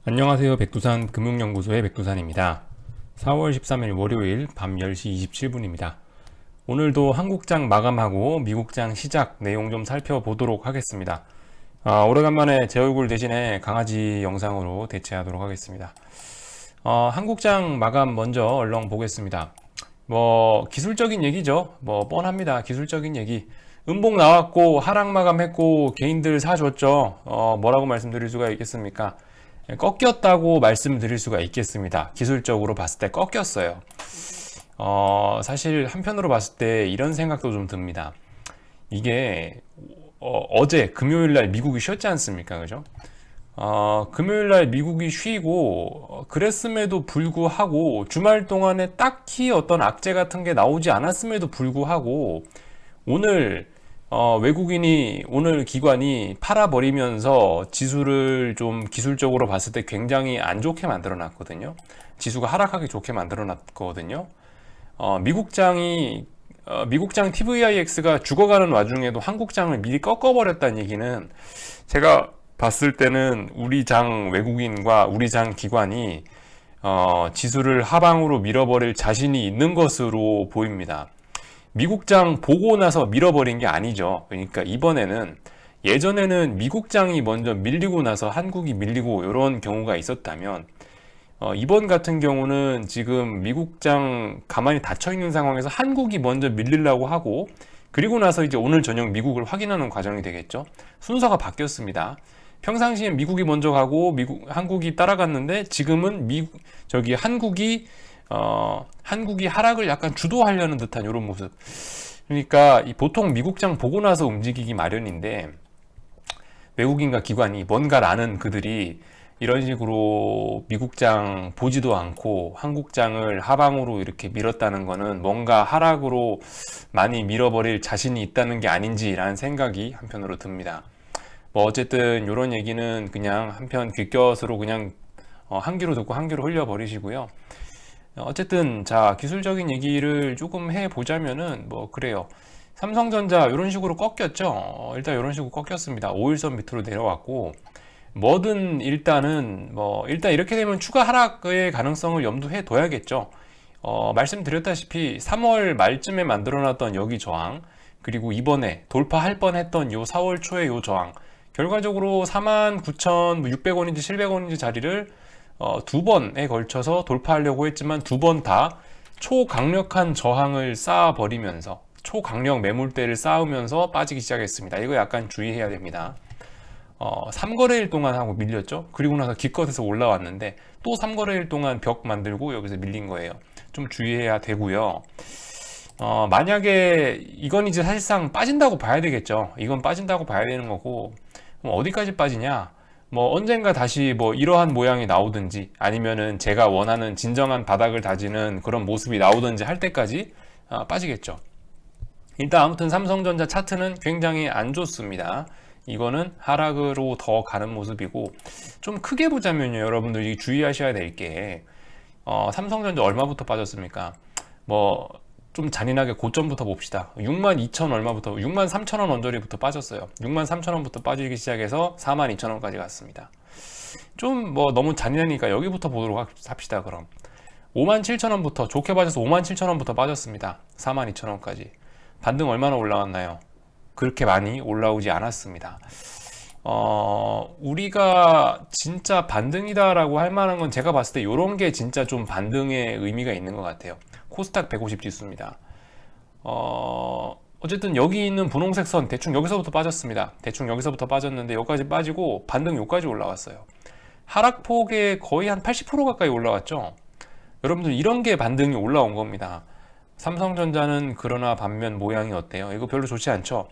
안녕하세요. 백두산 금융연구소의 백두산입니다. 4월 13일 월요일 밤 10시 27분입니다. 오늘도 한국장 마감하고 미국장 시작 내용 좀 살펴보도록 하겠습니다. 오래간만에 제 얼굴 대신에 강아지 영상으로 대체하도록 하겠습니다. 한국장 마감 먼저 얼렁 보겠습니다. 기술적인 얘기죠. 뻔합니다. 기술적인 얘기. 음봉 나왔고 하락 마감했고 개인들 사줬죠. 뭐라고 말씀드릴 수가 있겠습니까? 꺾였다고 말씀드릴 수가 있겠습니다. 기술적으로 봤을 때 꺾였어요. 사실 한편으로 봤을 때 이런 생각도 좀 듭니다. 이게 어제 금요일날 미국이 쉬었지 않습니까? 그죠? 금요일날 미국이 쉬고 그랬음에도 불구하고 주말 동안에 딱히 어떤 악재 같은 게 나오지 않았음에도 불구하고 오늘 외국인이 오늘 기관이 팔아버리면서 지수를 좀 기술적으로 봤을 때 굉장히 안 좋게 만들어 놨거든요. 지수가 하락하기 좋게 만들어 놨거든요. 미국장 TVIX가 죽어가는 와중에도 한국장을 미리 꺾어버렸다는 얘기는 제가 봤을 때는 우리 장 외국인과 우리 장 기관이 지수를 하방으로 밀어버릴 자신이 있는 것으로 보입니다. 미국장 보고 나서 밀어버린 게 아니죠. 그러니까 이번에는 예전에는 미국장이 먼저 밀리고 나서 한국이 밀리고 이런 경우가 있었다면 이번 같은 경우는 지금 미국장 가만히 닫혀 있는 상황에서 한국이 먼저 밀리려고 하고 그리고 나서 이제 오늘 저녁 미국을 확인하는 과정이 되겠죠. 순서가 바뀌었습니다. 평상시엔 미국이 먼저 가고 한국이 따라갔는데 지금은 한국이 하락을 약간 주도하려는 듯한 이런 모습. 그러니까 보통 미국장 보고 나서 움직이기 마련인데 외국인과 기관이 뭔가를 아는 그들이 이런 식으로 미국장 보지도 않고 한국장을 하방으로 이렇게 밀었다는 거는 뭔가 하락으로 많이 밀어버릴 자신이 있다는 게 아닌지라는 생각이 한편으로 듭니다. 어쨌든 이런 얘기는 그냥 한편 귓곁으로 그냥 한 귀로 듣고 한 귀로 흘려버리시고요. 어쨌든 자 기술적인 얘기를 조금 해보자면은 그래요. 삼성전자 이런 식으로 꺾였죠. 일단 이런 식으로 꺾였습니다. 5일선 밑으로 내려왔고 뭐든 일단 이렇게 되면 추가 하락의 가능성을 염두해 둬야겠죠. 말씀드렸다시피 3월 말쯤에 만들어놨던 여기 저항 그리고 이번에 돌파할 뻔했던 요 4월 초에 요 저항 결과적으로 49,600원인지 700원인지 자리를 두 번에 걸쳐서 돌파하려고 했지만 두 번 다 초강력한 저항을 쌓아버리면서 초강력 매물대를 쌓으면서 빠지기 시작했습니다. 이거 약간 주의해야 됩니다. 3거래일 동안 하고 밀렸죠. 그리고 나서 기껏해서 올라왔는데 또 3거래일 동안 벽 만들고 여기서 밀린 거예요. 좀 주의해야 되고요. 만약에 이건 이제 사실상 빠진다고 봐야 되겠죠. 이건 빠진다고 봐야 되는 거고 그럼 어디까지 빠지냐? 언젠가 다시 이러한 모양이 나오든지 아니면은 제가 원하는 진정한 바닥을 다지는 그런 모습이 나오든지 할 때까지 빠지겠죠. 일단 아무튼 삼성전자 차트는 굉장히 안 좋습니다. 이거는 하락으로 더 가는 모습이고 좀 크게 보자면요. 여러분들이 주의하셔야 될 게 삼성전자 얼마부터 빠졌습니까? 좀 잔인하게 고점부터 봅시다. 62,000 얼마부터 63,000원 언저리부터 빠졌어요. 63,000원부터 빠지기 시작해서 42,000원까지 갔습니다. 좀 너무 잔인하니까 여기부터 보도록 합시다. 그럼 57,000원부터 좋게 빠져서 57,000원부터 빠졌습니다. 42,000원까지 반등 얼마나 올라왔나요? 그렇게 많이 올라오지 않았습니다. 우리가 진짜 반등이다라고 할 만한 건 제가 봤을 때 이런 게 진짜 좀 반등의 의미가 있는 것 같아요. 코스닥 150 지수입니다. 어쨌든 여기 있는 분홍색 선 대충 여기서부터 빠졌습니다. 대충 여기서부터 빠졌는데 여기까지 빠지고 반등 여기까지 올라왔어요. 하락폭의 거의 한 80% 가까이 올라왔죠. 여러분들 이런 게 반등이 올라온 겁니다. 삼성전자는 그러나 반면 모양이 어때요? 이거 별로 좋지 않죠?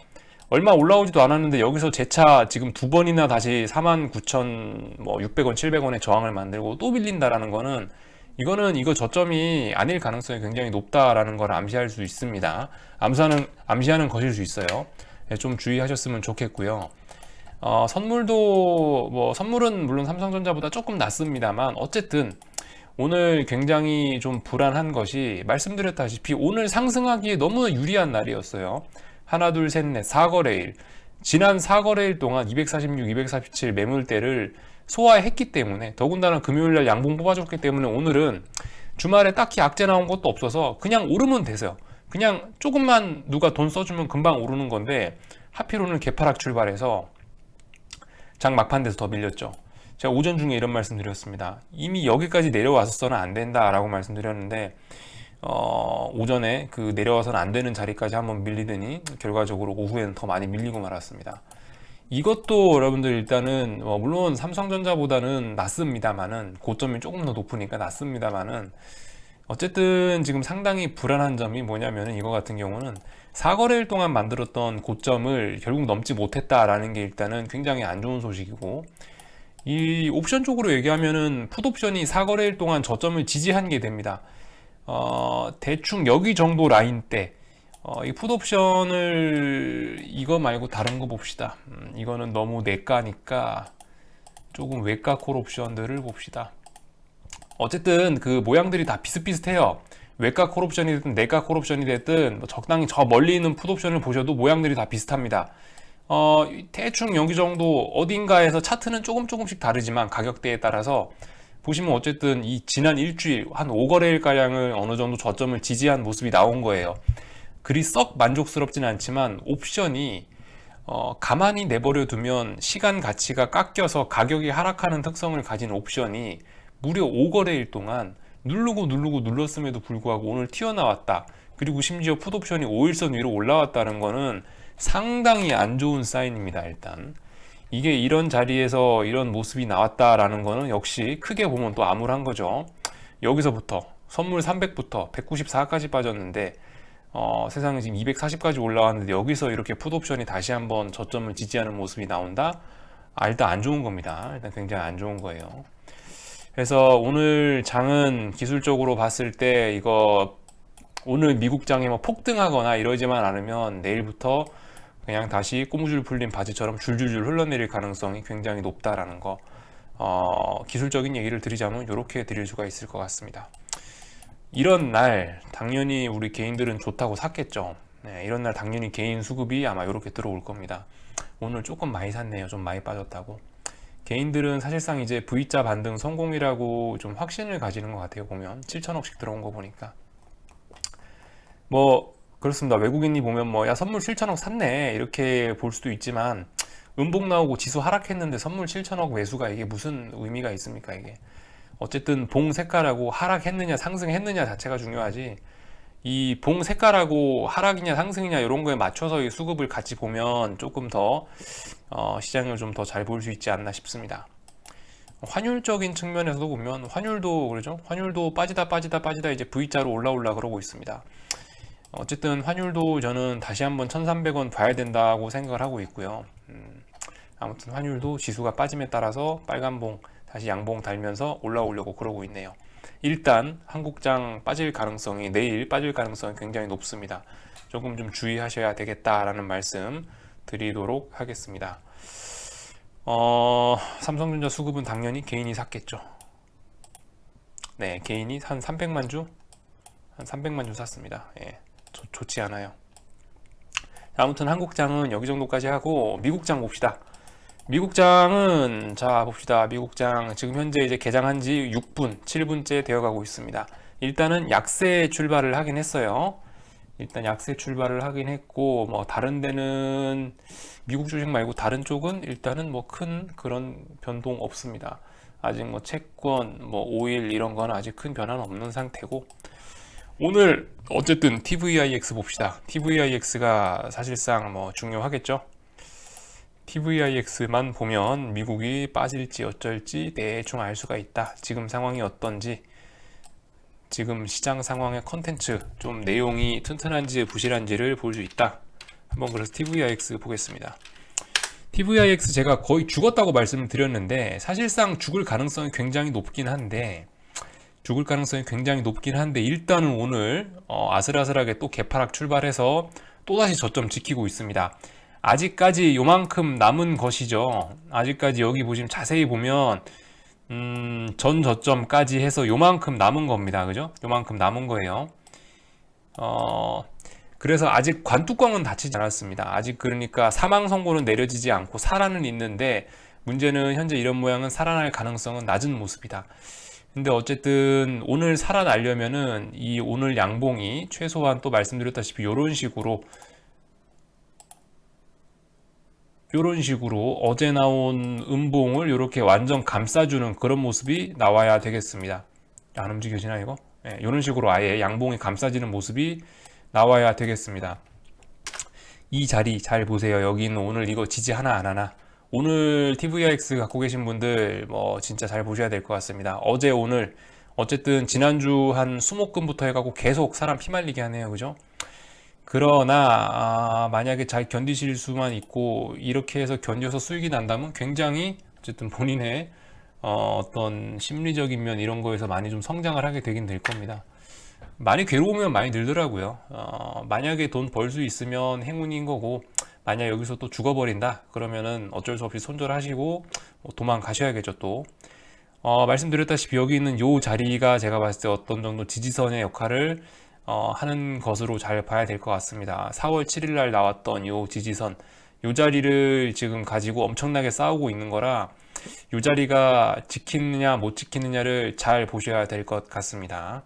얼마 올라오지도 않았는데 여기서 재차 지금 두 번이나 다시 49,600원, 700원의 저항을 만들고 또 밀린다라는 거는 이거 저점이 아닐 가능성이 굉장히 높다라는 걸 암시할 수 있습니다. 암시하는 것일 수 있어요. 좀 주의하셨으면 좋겠고요. 선물은 물론 삼성전자보다 조금 낮습니다만 어쨌든 오늘 굉장히 좀 불안한 것이 말씀드렸다시피 오늘 상승하기에 너무 유리한 날이었어요. 하나, 둘, 셋, 넷, 4거래일. 지난 4거래일 동안 246, 247 매물대를 소화했기 때문에, 더군다나 금요일날 양봉 뽑아줬기 때문에 오늘은 주말에 딱히 악재 나온 것도 없어서 그냥 오르면 되세요. 그냥 조금만 누가 돈 써주면 금방 오르는 건데 하필 오늘 개파락 출발해서 장 막판 돼서 더 밀렸죠. 제가 오전 중에 이런 말씀 드렸습니다. 이미 여기까지 내려와서는 안 된다라고 말씀드렸는데 오전에 그 내려와서는 안 되는 자리까지 한번 밀리더니 결과적으로 오후에는 더 많이 밀리고 말았습니다. 이것도 여러분들 일단은 물론 삼성전자보다는 낮습니다만은, 고점이 조금 더 높으니까 낮습니다만은, 어쨌든 지금 상당히 불안한 점이 뭐냐면은 이거 같은 경우는 4거래일 동안 만들었던 고점을 결국 넘지 못했다라는 게 일단은 굉장히 안 좋은 소식이고, 이 옵션 쪽으로 얘기하면은 풋옵션이 4거래일 동안 저점을 지지한 게 됩니다. 대충 여기 정도 라인대, 이 풋옵션을 이거 말고 다른 거 봅시다. 이거는 너무 내가니까 조금 외가 콜옵션들을 봅시다. 어쨌든 그 모양들이 다 비슷비슷해요. 외가 콜옵션이 됐든 내가 콜옵션이 됐든 적당히 저 멀리 있는 풋옵션을 보셔도 모양들이 다 비슷합니다. 대충 여기 정도 어딘가에서 차트는 조금씩 다르지만 가격대에 따라서 보시면 어쨌든 이 지난 일주일 한 5거래일 가량을 어느 정도 저점을 지지한 모습이 나온 거예요. 그리 썩 만족스럽진 않지만 옵션이 가만히 내버려 두면 시간 가치가 깎여서 가격이 하락하는 특성을 가진 옵션이 무려 5거래일 동안 누르고 눌렀음에도 불구하고 오늘 튀어나왔다. 그리고 심지어 풋옵션이 5일선 위로 올라왔다는 거는 상당히 안 좋은 사인입니다. 일단 이게 이런 자리에서 이런 모습이 나왔다라는 거는 역시 크게 보면 또 암울한 거죠. 여기서부터 선물 300부터 194까지 빠졌는데 세상에 지금 240까지 올라왔는데 여기서 이렇게 풋옵션이 다시 한번 저점을 지지하는 모습이 나온다? 일단 안 좋은 겁니다. 일단 굉장히 안 좋은 거예요. 그래서 오늘 장은 기술적으로 봤을 때 이거 오늘 미국장이 뭐 폭등하거나 이러지만 않으면 내일부터 그냥 다시 꼬무줄 풀린 바지처럼 줄줄줄 흘러내릴 가능성이 굉장히 높다라는 거, 기술적인 얘기를 드리자면 이렇게 드릴 수가 있을 것 같습니다. 이런 날 당연히 우리 개인들은 좋다고 샀겠죠. 네, 이런 날 당연히 개인 수급이 아마 이렇게 들어올 겁니다. 오늘 조금 많이 샀네요. 좀 많이 빠졌다고. 개인들은 사실상 이제 V자 반등 성공이라고 좀 확신을 가지는 것 같아요. 보면 7천억씩 들어온 거 보니까 뭐 그렇습니다. 외국인이 보면 뭐 야 선물 7천억 샀네 이렇게 볼 수도 있지만, 음봉 나오고 지수 하락했는데 선물 7천억 매수가 이게 무슨 의미가 있습니까? 이게 어쨌든 봉 색깔하고 하락했느냐 상승했느냐 자체가 중요하지, 이 봉 색깔하고 하락이냐 상승이냐 이런 거에 맞춰서 이 수급을 같이 보면 조금 더 시장을 좀 더 잘 볼 수 있지 않나 싶습니다. 환율적인 측면에서도 보면 환율도 그러죠. 환율도 빠지다 이제 V자로 올라올라 그러고 있습니다. 어쨌든 환율도 저는 다시 한번 1,300원 봐야 된다고 생각을 하고 있고요. 아무튼 환율도 지수가 빠짐에 따라서 빨간봉 다시 양봉 달면서 올라오려고 그러고 있네요. 일단 한국장 빠질 가능성이, 내일 빠질 가능성이 굉장히 높습니다. 조금 좀 주의하셔야 되겠다라는 말씀 드리도록 하겠습니다. 삼성전자 수급은 당연히 개인이 샀겠죠. 네, 개인이 한 300만 주? 한 300만 주 샀습니다. 예, 좋지 않아요. 아무튼 한국장은 여기 정도까지 하고 미국장 봅시다. 미국장은 자 봅시다. 미국장 지금 현재 이제 개장한 지 6분, 7분째 되어가고 있습니다. 일단은 약세 출발을 하긴 했어요. 일단 약세 출발을 하긴 했고, 뭐 다른 데는 미국 주식 말고 다른 쪽은 일단은 뭐 큰 그런 변동 없습니다. 아직 뭐 채권, 뭐 오일 이런 건 아직 큰 변화는 없는 상태고, 오늘 어쨌든 TVIX 봅시다. TVIX가 사실상 뭐 중요하겠죠. TVIX만 보면 미국이 빠질지 어쩔지 대충 알 수가 있다. 지금 상황이 어떤지, 지금 시장 상황의 컨텐츠 좀 내용이 튼튼한지 부실한지를 볼 수 있다. 한번 그래서 TVIX 보겠습니다. TVIX 제가 거의 죽었다고 말씀을 드렸는데 사실상 죽을 가능성이 굉장히 높긴 한데 일단은 오늘 아슬아슬하게 또 개파락 출발해서 또다시 저점 지키고 있습니다. 아직까지 요만큼 남은 것이죠. 아직까지 여기 보시면 자세히 보면 전 저점까지 해서 요만큼 남은 겁니다. 그죠? 요만큼 남은 거예요. 그래서 아직 관뚜껑은 닫히지 않았습니다. 아직 그러니까 사망 선고는 내려지지 않고 사라는 있는데 문제는 현재 이런 모양은 살아날 가능성은 낮은 모습이다. 근데 어쨌든 오늘 살아나려면은 이 오늘 양봉이 최소한 또 말씀드렸다시피 요런 식으로 어제 나온 음봉을 이렇게 완전 감싸주는 그런 모습이 나와야 되겠습니다. 안 움직여지나 이거? 네, 이런 식으로 아예 양봉이 감싸지는 모습이 나와야 되겠습니다. 이 자리 잘 보세요. 여기는 오늘 이거 지지 하나 안 하나. 오늘 TVIX 갖고 계신 분들 뭐 진짜 잘 보셔야 될 것 같습니다. 어제 오늘 어쨌든 지난주 한 수목금부터 해가고 계속 사람 피말리게 하네요. 그죠? 그러나 만약에 잘 견디실 수만 있고 이렇게 해서 견뎌서 수익이 난다면 굉장히 어쨌든 본인의 어떤 심리적인 면 이런 거에서 많이 좀 성장을 하게 되긴 될 겁니다. 많이 괴로우면 많이 늘더라고요. 만약에 돈 벌 수 있으면 행운인 거고, 만약 여기서 또 죽어버린다 그러면은 어쩔 수 없이 손절하시고 도망가셔야겠죠. 또 말씀드렸다시피 여기 있는 요 자리가 제가 봤을 때 어떤 정도 지지선의 역할을 하는 것으로 잘 봐야 될 것 같습니다. 4월 7일 날 나왔던 요 지지선, 요 자리를 지금 가지고 엄청나게 싸우고 있는 거라 요 자리가 지키느냐 못 지키느냐를 잘 보셔야 될 것 같습니다.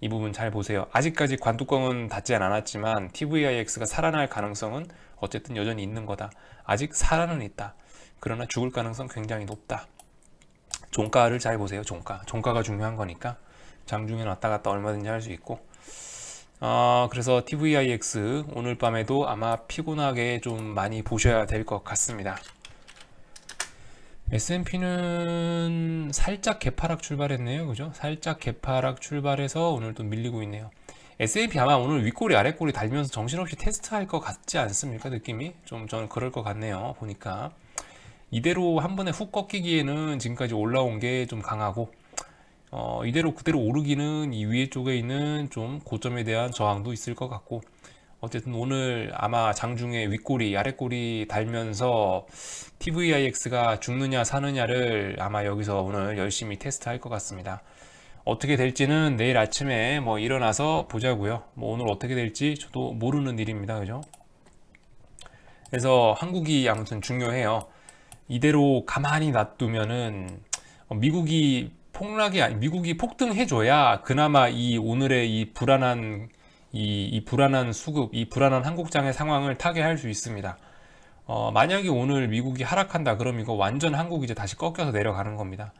이 부분 잘 보세요. 아직까지 관뚜껑은 닫지 않았지만 TVIX가 살아날 가능성은 어쨌든 여전히 있는 거다. 아직 살아는 있다. 그러나 죽을 가능성 굉장히 높다. 종가를 잘 보세요. 종가가 중요한 거니까 장중에 왔다 갔다 얼마든지 할 수 있고, 그래서 TVIX 오늘 밤에도 아마 피곤하게 좀 많이 보셔야 될 것 같습니다. S&P는 살짝 개파락 출발했네요. 그죠? 살짝 개파락 출발해서 오늘 또 밀리고 있네요. S&P 아마 오늘 윗꼬리 아랫꼬리 달면서 정신없이 테스트할 것 같지 않습니까? 느낌이 좀 저는 그럴 것 같네요. 보니까 이대로 한 번에 훅 꺾이기에는 지금까지 올라온 게 좀 강하고, 이대로 그대로 오르기는 이 위에 쪽에 있는 좀 고점에 대한 저항도 있을 것 같고, 어쨌든 오늘 아마 장중에 윗꼬리 아랫꼬리 달면서 TVIX가 죽느냐 사느냐를 아마 여기서 오늘 열심히 테스트할 것 같습니다. 어떻게 될지는 내일 아침에 뭐 일어나서 보자고요. 뭐 오늘 어떻게 될지 저도 모르는 일입니다. 그죠? 그래서 한국이 아무튼 중요해요. 이대로 가만히 놔두면은 미국이 미국이 폭등해줘야 그나마 이 오늘의 이 불안한 수급, 이 불안한 한국장의 상황을 타개할 수 있습니다. 만약에 오늘 미국이 하락한다 그럼 이거 완전 한국이 이제 다시 꺾여서 내려가는 겁니다.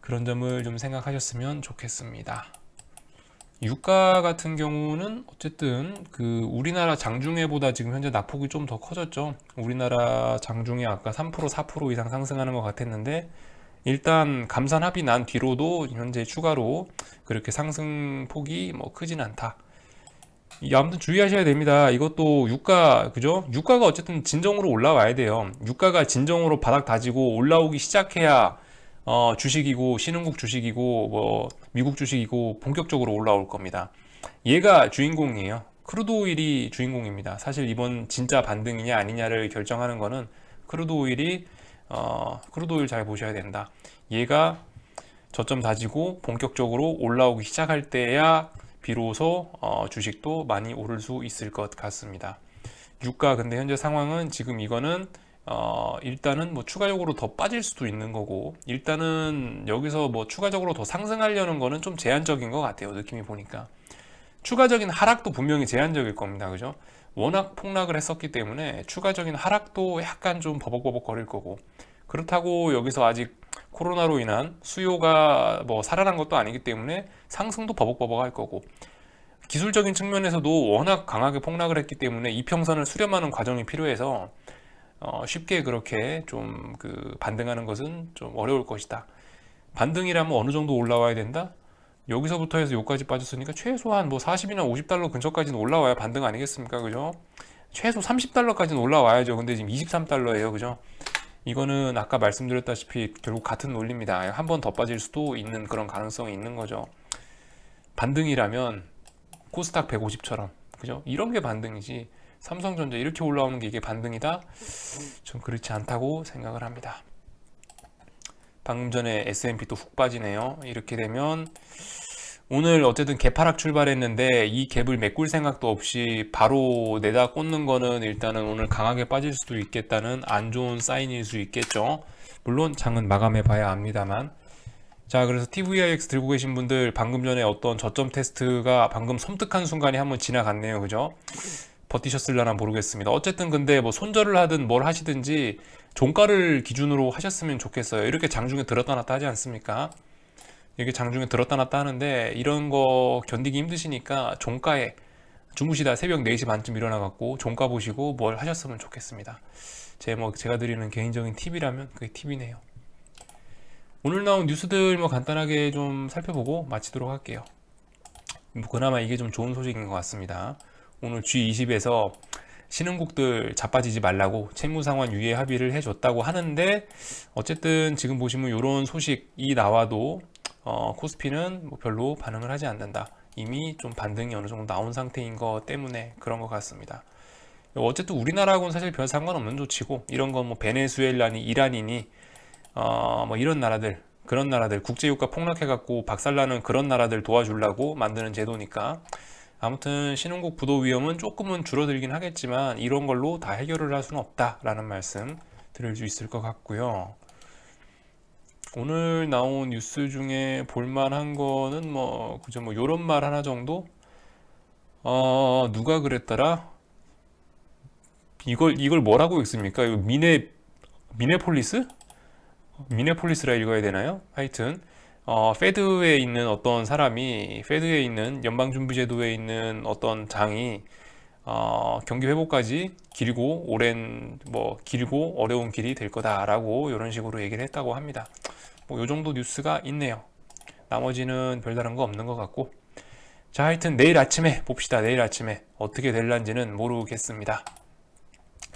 그런 점을 좀 생각하셨으면 좋겠습니다. 유가 같은 경우는 어쨌든 그 우리나라 장중에보다 지금 현재 낙폭이 좀 더 커졌죠. 우리나라 장중에 아까 3% 4% 이상 상승하는 것 같았는데, 일단 감산 합의 난 뒤로도 현재 추가로 그렇게 상승폭이 뭐 크진 않다. 아무튼 주의하셔야 됩니다. 이것도 유가, 그죠? 유가가 어쨌든 진정으로 올라와야 돼요. 유가가 진정으로 바닥 다지고 올라오기 시작해야 주식이고 신흥국 주식이고 뭐 미국 주식이고 본격적으로 올라올 겁니다. 얘가 주인공이에요. 크루드 오일이 주인공입니다. 사실 이번 진짜 반등이냐 아니냐를 결정하는 거는 크루드 오일이 크루드 오일 잘 보셔야 된다. 얘가 저점 다지고 본격적으로 올라오기 시작할 때야 비로소 주식도 많이 오를 수 있을 것 같습니다. 유가 근데 현재 상황은 지금 이거는 일단은 뭐 추가적으로 더 빠질 수도 있는 거고, 일단은 여기서 뭐 추가적으로 더 상승하려는 거는 좀 제한적인 것 같아요. 느낌이 보니까 추가적인 하락도 분명히 제한적일 겁니다. 그죠? 워낙 폭락을 했었기 때문에 추가적인 하락도 약간 좀 버벅버벅 거릴 거고, 그렇다고 여기서 아직 코로나로 인한 수요가 뭐 살아난 것도 아니기 때문에 상승도 버벅버벅 할 거고, 기술적인 측면에서도 워낙 강하게 폭락을 했기 때문에 이평선을 수렴하는 과정이 필요해서 쉽게 그렇게 좀 그 반등하는 것은 좀 어려울 것이다. 반등이라면 어느 정도 올라와야 된다? 여기서부터 해서 여기까지 빠졌으니까 최소한 뭐 40이나 50달러 근처까지는 올라와야 반등 아니겠습니까? 그죠? 최소 30달러까지는 올라와야죠. 근데 지금 23달러예요. 그죠? 이거는 아까 말씀드렸다시피 결국 같은 논리입니다. 한 번 더 빠질 수도 있는 그런 가능성이 있는 거죠. 반등이라면 코스닥 150처럼, 그죠? 이런 게 반등이지, 삼성전자 이렇게 올라오는 게 이게 반등이다? 좀 그렇지 않다고 생각을 합니다. 방금 전에 S&P도 훅 빠지네요. 이렇게 되면 오늘 어쨌든 개파락 출발했는데 이 갭을 메꿀 생각도 없이 바로 내다 꽂는 거는 일단은 오늘 강하게 빠질 수도 있겠다는 안 좋은 사인일 수 있겠죠. 물론 장은 마감해 봐야 합니다만. 자, 그래서 TVIX 들고 계신 분들 방금 전에 어떤 저점 테스트가 방금 섬뜩한 순간이 한번 지나갔네요. 그죠? 버티셨을려나 모르겠습니다. 어쨌든 근데 뭐 손절을 하든 뭘 하시든지 종가를 기준으로 하셨으면 좋겠어요. 이렇게 장중에 들었다 놨다 하지 않습니까? 이게 장중에 들었다 놨다 하는데 이런 거 견디기 힘드시니까 종가에 주무시다 새벽 4시 반쯤 일어나갖고 종가 보시고 뭘 하셨으면 좋겠습니다. 제가 드리는 개인적인 팁이라면 그게 팁이네요. 오늘 나온 뉴스들 뭐 간단하게 좀 살펴보고 마치도록 할게요. 뭐 그나마 이게 좀 좋은 소식인 것 같습니다. 오늘 G20에서 신흥국들 자빠지지 말라고 채무상환 유예 합의를 해줬다고 하는데 어쨌든 지금 보시면 이런 소식이 나와도 코스피는 뭐 별로 반응을 하지 않는다. 이미 좀 반등이 어느 정도 나온 상태인 것 때문에 그런 것 같습니다. 어쨌든 우리나라하고는 사실 별 상관없는 조치고 이런 건 뭐 베네수엘라니 이란이니 뭐 이런 나라들 그런 나라들 국제유가 폭락해갖고 박살나는 그런 나라들 도와주려고 만드는 제도니까 아무튼 신흥국 부도 위험은 조금은 줄어들긴 하겠지만 이런 걸로 다 해결을 할 수는 없다라는 말씀 드릴 수 있을 것 같고요. 오늘 나온 뉴스 중에 볼만한 거는 뭐 그저 뭐 요런 말 하나 정도 누가 그랬더라 이걸 뭐라고 읽습니까? 이거 미네폴리스? 미네폴리스라 읽어야 되나요? 하여튼 페드에 있는 어떤 사람이 페드에 있는 연방준비제도에 있는 어떤 장이 경기 회복까지 길고 어려운 길이 될 거다라고 이런 식으로 얘기를 했다고 합니다. 뭐 요 정도 뉴스가 있네요. 나머지는 별다른 거 없는 것 같고 자 하여튼 내일 아침에 봅시다. 내일 아침에 어떻게 될란지는 모르겠습니다.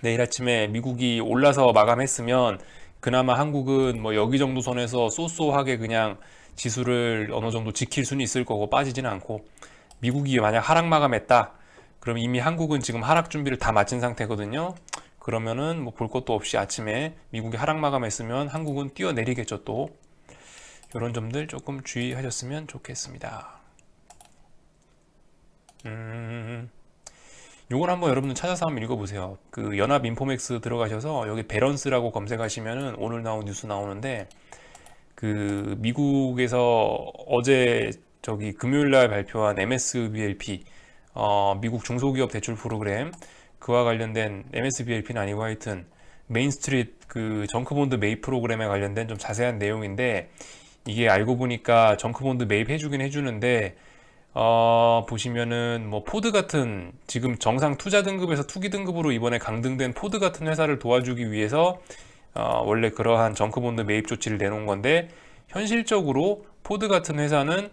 내일 아침에 미국이 올라서 마감했으면 그나마 한국은 뭐 여기 정도 선에서 쏘쏘하게 그냥 지수를 어느 정도 지킬 수는 있을 거고 빠지지는 않고 미국이 만약 하락 마감했다 그럼 이미 한국은 지금 하락 준비를 다 마친 상태거든요. 그러면은 뭐 볼 것도 없이 아침에 미국이 하락 마감했으면 한국은 뛰어내리겠죠. 또 이런 점들 조금 주의하셨으면 좋겠습니다. 요걸 한번 여러분들 찾아서 한번 읽어보세요. 그 연합 인포맥스 들어가셔서 여기 밸런스라고 검색하시면은 오늘 나온 뉴스 나오는데 그 미국에서 어제 저기 금요일날 발표한 MSBLP 미국 중소기업 대출 프로그램 그와 관련된 MSBLP는 아니고 하여튼 메인스트리트 그 정크본드 매입 프로그램에 관련된 좀 자세한 내용인데 이게 알고 보니까 정크본드 매입 해주긴 해주는데 보시면은 뭐 포드 같은 지금 정상 투자 등급에서 투기 등급으로 이번에 강등된 포드 같은 회사를 도와주기 위해서 원래 그러한 정크본드 매입 조치를 내놓은 건데 현실적으로 포드 같은 회사는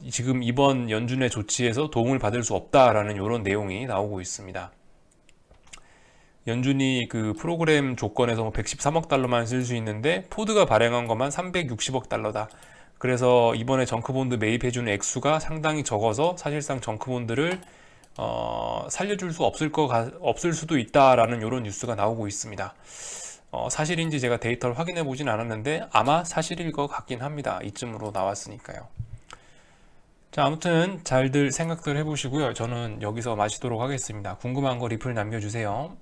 지금 이번 연준의 조치에서 도움을 받을 수 없다라는 이런 내용이 나오고 있습니다. 연준이 그 프로그램 조건에서 뭐 113억 달러만 쓸 수 있는데 포드가 발행한 것만 360억 달러다. 그래서 이번에 정크본드 매입해주는 액수가 상당히 적어서 사실상 정크본드를 살려줄 수 없을 수도 있다라는 이런 뉴스가 나오고 있습니다. 사실인지 제가 데이터를 확인해 보진 않았는데 아마 사실일 것 같긴 합니다. 이쯤으로 나왔으니까요. 자, 아무튼 잘들 생각들 해보시고요. 저는 여기서 마치도록 하겠습니다. 궁금한 거 리플 남겨주세요.